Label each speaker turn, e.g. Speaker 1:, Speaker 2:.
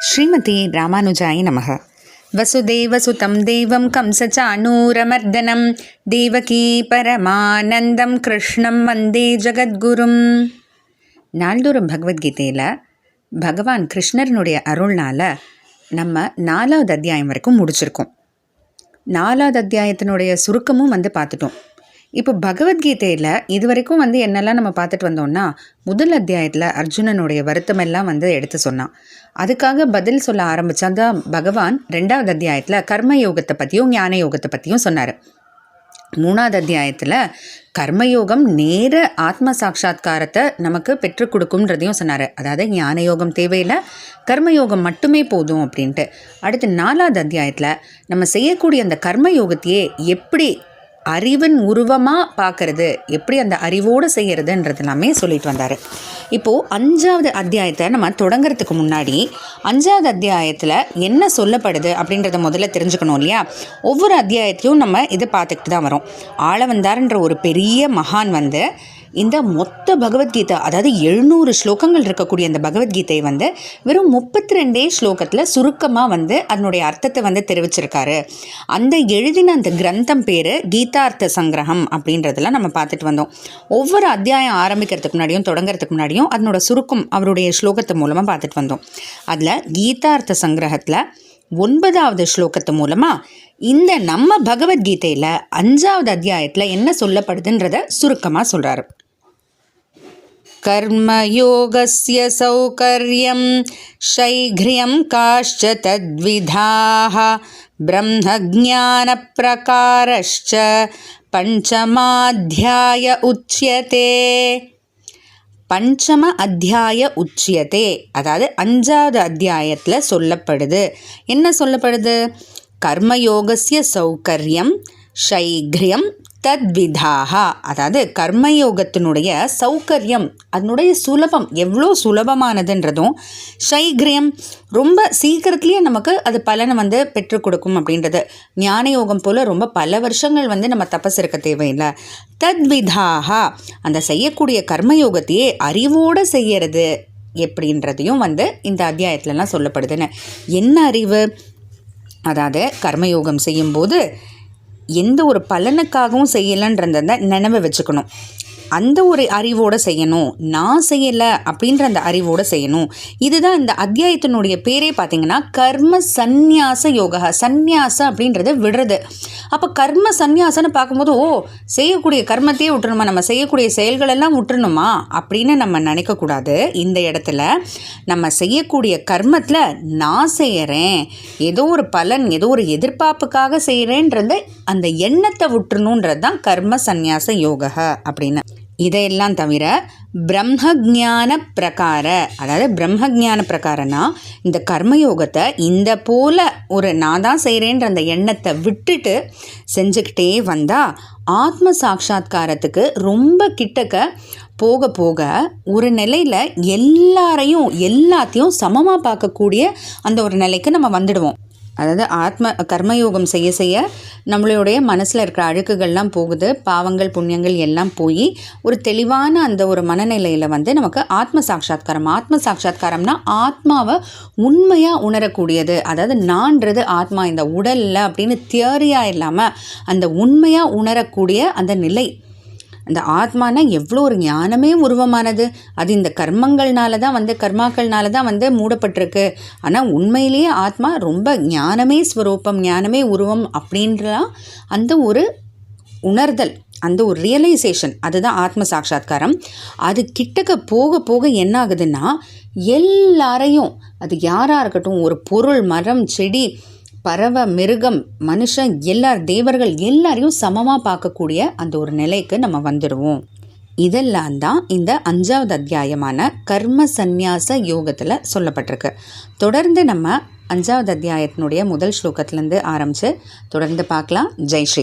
Speaker 1: ஸ்ரீமதி ராமானுஜாய நமக. வசுதேவசுதம் தேவம் கம்சச்சாணூரமர்தனம் தேவகீ பரமானந்தம் கிருஷ்ணம் வந்தே ஜகத்குரும். நாள்தோறும் பகவத்கீதையில் பகவான் கிருஷ்ணரனுடைய அருள்னால் நம்ம 4வது அத்தியாயம் வரைக்கும் முடிச்சிருக்கோம். 4வது அத்தியாயத்தினுடைய சுருக்கமும் பார்த்துட்டோம். இப்போ பகவத்கீதையில் இது வரைக்கும் என்னெல்லாம் நம்ம பார்த்துட்டு வந்தோம்னா, முதல் அத்தியாயத்தில் அர்ஜுனனுடைய வருத்தமெல்லாம் எடுத்து சொன்னான். அதுக்காக பதில் சொல்ல ஆரம்பித்தான் பகவான் 2வது அத்தியாயத்தில் கர்மயோகத்தை பற்றியும் ஞான யோகத்தை பற்றியும் சொன்னார். 3வது அத்தியாயத்தில் கர்மயோகம் நேர ஆத்ம சாட்சா்காரத்தை நமக்கு பெற்றுக் கொடுக்கும்ன்றதையும் சொன்னார். அதாவது ஞான யோகம் தேவையில்லை, கர்மயோகம் மட்டுமே போதும் அப்படின்ட்டு. அடுத்து 4வது அத்தியாயத்தில் நம்ம செய்யக்கூடிய அந்த கர்மயோகத்தையே எப்படி அறிவின் உருவமாக பார்க்கறது, எப்படி அந்த அறிவோடு செய்கிறதுன்றது எல்லாமே சொல்லிட்டு வந்தார். இப்போது 5வது அத்தியாயத்தை நம்ம தொடங்கிறதுக்கு முன்னாடி 5வது அத்தியாயத்தில் என்ன சொல்லப்படுது அப்படின்றத முதல்ல தெரிஞ்சுக்கணும் இல்லையா? ஒவ்வொரு அத்தியாயத்தையும் நம்ம இதை பார்த்துக்கிட்டு தான் வரோம். ஆளவந்தார்ன்ற ஒரு பெரிய மகான் இந்த மொத்த பகவத்கீதை, அதாவது 700 ஸ்லோகங்கள் இருக்கக்கூடிய அந்த பகவத்கீதையை வெறும் 32 ஸ்லோகத்தில் சுருக்கமாக அதனுடைய அர்த்தத்தை தெரிவிச்சிருக்காரு. அந்த எழுதின அந்த கிரந்தம் பேர் கீதார்த்த சங்கிரகம் அப்படின்றதெல்லாம் நம்ம பார்த்துட்டு வந்தோம். ஒவ்வொரு அத்தியாயம் ஆரம்பிக்கிறதுக்கு முன்னாடியும் தொடங்கிறதுக்கு முன்னாடியும் அதனோட சுருக்கம் அவருடைய ஸ்லோகத்தை மூலமாக பார்த்துட்டு வந்தோம். அதில் கீதார்த்த சங்கிரகத்தில் 9வது ஸ்லோகத்து மூலமாக இந்த நம்ம பகவத்கீதையில் 5வது அத்தியாயத்தில் என்ன சொல்லப்படுதுன்றத சுருக்கமாக சொல்கிறாரு. கர்மயோகஸ்ய சௌகர்யம் ஷைக்ரியம் காஷ்ச தத்விதாஹ பிரம்மஞான பிரகாரஷ்ச பஞ்சமாத்யாய உச்யதே. பஞ்சம அத்தியாய உச்சியதே, அதாவது 5வது அத்தியாயத்தில் சொல்லப்படுது. என்ன சொல்லப்படுது? கர்மயோகஸ்ய சௌகர்யம் ஷைக்ரியம் தத்விதாஹா, அதாவது கர்மயோகத்தினுடைய சௌகர்யம், அதனுடைய சுலபம், எவ்வளோ சுலபமானதுன்றதும், ஷைக்ரியம் ரொம்ப சீக்கிரத்துலேயே நமக்கு அது பலனை பெற்றுக் கொடுக்கும் அப்படின்றது. ஞான யோகம் போல் ரொம்ப பல வருஷங்கள் நம்ம தபஸ் இருக்க தேவையில்லை. தத்விதாஹா, அந்த செய்யக்கூடிய கர்மயோகத்தையே அறிவோடு செய்யறது எப்படின்றதையும் இந்த அத்தியாயத்துலலாம் சொல்லப்படுதுன்னு. என்ன அறிவு? அதாவது கர்மயோகம் செய்யும்போது எந்த ஒரு பலனுக்காகவும் செய்யலைன்றத நினைவு வச்சுக்கணும். அந்த ஒரு அறிவோடு செய்யணும். நான் செய்யலை அப்படின்ற அந்த அறிவோடு செய்யணும். இதுதான் இந்த அத்தியாயத்தினுடைய பேரே பார்த்திங்கன்னா கர்ம சந்நியாச யோகா. சந்நியாசம் அப்படின்றத விடுறது. அப்போ கர்ம சந்நியாசன்னு பார்க்கும்போது, செய்யக்கூடிய கர்மத்தையே விட்டுருணுமா, நம்ம செய்யக்கூடிய செயல்களெல்லாம் விட்டுருணுமா அப்படின்னு நம்ம நினைக்கக்கூடாது. இந்த இடத்துல நம்ம செய்யக்கூடிய கர்மத்தில் நான் செய்கிறேன், ஏதோ ஒரு பலன், ஏதோ ஒரு எதிர்பார்ப்புக்காக செய்கிறேன்றத அந்த எண்ணத்தை விட்டுருணுன்றது தான் கர்ம சந்நியாச யோகா அப்படின்னு. இதையெல்லாம் தவிர பிரம்மஞான பிரகார, அதாவது பிரம்மஞான பிரகாரனா இந்த கர்மயோகத்தை இந்த போல் ஒரு நான் தான் செய்கிறேன்ற அந்த எண்ணத்தை விட்டுட்டு செஞ்சுக்கிட்டே வந்தால் ஆத்ம சாட்சா்காரத்துக்கு ரொம்ப கிட்டக்க போக போக ஒரு நிலையில் எல்லாத்தையும் சமமாக பார்க்கக்கூடிய அந்த ஒரு நிலைக்கு நம்ம வந்துடுவோம். அதாவது கர்மயோகம் செய்ய செய்ய நம்மளுடைய மனசில் இருக்கிற அழுக்குகள்லாம் போகுது, பாவங்கள் புண்ணியங்கள் எல்லாம் போய் ஒரு தெளிவான அந்த ஒரு மனநிலையில் நமக்கு ஆத்ம சாட்சா்காரம்னா ஆத்மாவை உண்மையாக உணரக்கூடியது. அதாவது நான்றது ஆத்மா இந்த உடலில் அப்படின்னு தியரியாக இல்லாமல் அந்த உண்மையாக உணரக்கூடிய அந்த நிலை. அந்த ஆத்மானா எவ்வளோ ஒரு ஞானமே உருவமானது. அது இந்த கர்மங்கள்னால தான் கர்மாக்கள்னால தான் மூடப்பட்டிருக்கு. ஆனால் உண்மையிலேயே ஆத்மா ரொம்ப ஞானமே ஸ்வரூபம், ஞானமே உருவம் அப்படின்றலாம் அந்த ஒரு உணர்தல், அந்த ஒரு ரியலைசேஷன், அதுதான் ஆத்ம சாட்சா்காரம். அது கிட்டக்க போக போக என்ன ஆகுதுன்னா, எல்லாரையும், அது யாராக இருக்கட்டும், ஒரு பொருள், மரம், செடி, பறவை, மிருகம், மனுஷன், தேவர்கள் எல்லாரையும் சமமாக பார்க்கக்கூடிய அந்த ஒரு நிலைக்கு நம்ம வந்துடுவோம். இதெல்லாம் தான் இந்த 5வது அத்தியாயமான கர்ம சந்நியாச யோகத்தில் சொல்லப்பட்டிருக்கு. தொடர்ந்து நம்ம 5வது அத்தியாயத்தினுடைய முதல் ஸ்லோகத்திலேருந்து ஆரம்பித்து தொடர்ந்து பார்க்கலாம். ஜெய் ஸ்ரீ.